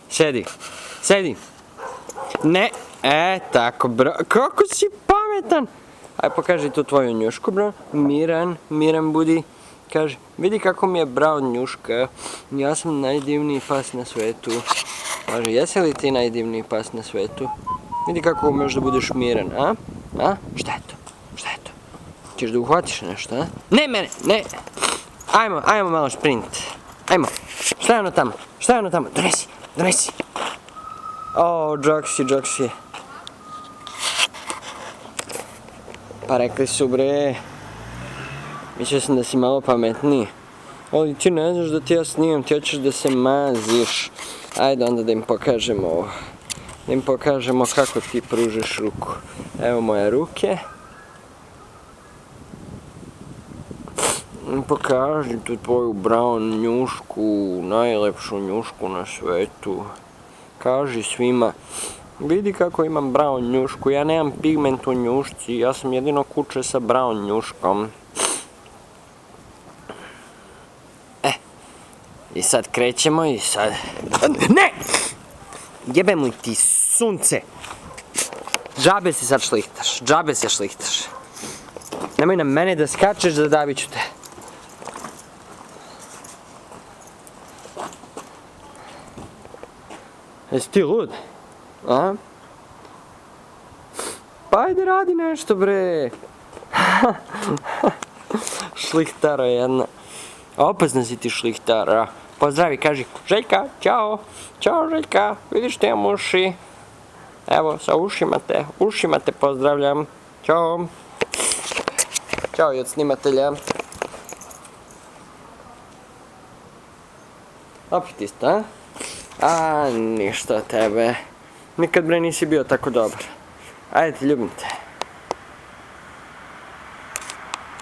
Sedi, sedi. Ne, tako bro, kako si pametan. Aj pokaži tu tvoju njušku bro, miran budi. Kaže, vidi kako mi je brao njuška, ja sam najdivniji pas na svetu. Kaže, jesi li ti najdivniji pas na svetu? Vidi kako umeš da budeš miran, a? A? Šta je to? Šta je to? Češ da uhvatiš nešto, a? Ne mene, ne! Ajmo malo šprint. Ajmo. Šta je ono tamo? Šta je ono tamo? Donesi. O, Joksi. Pa rekli su bre. Mislio sam da si malo pametniji. Ali ti ne znaš da ti ja snimam, ti hoćeš da se maziš. Ajde onda da im pokažemo ovo. Da im pokažemo kako ti pružiš ruku. Evo moje ruke. Pokaži tu tvoju brown njušku, najlepšu njušku na svetu. Kaži svima. Vidi kako imam brown njušku, ja nemam pigment u njušci, ja sam jedino kuće sa brown njuškom. I sad krećemo i sad... Ne! Jebe mu ti sunce! Džabe se sad šlihtaš. Nemoj na mene da skačeš, zadavit ću te. Jesi ti lud? A? Pa ajde radi nešto bre. Šlihtara jedna. Opasna si ti šlihtara. Pozdravi, kaži Željka, čao. Ćao Željka, vidiš te imam uši. Evo, sa ušima te pozdravljam. Ćao. Ćao i od snimatelja. Opet isto, a? A, ništa od tebe. Nikad bre nisi bio tako dobar. Ajde, ljubim te.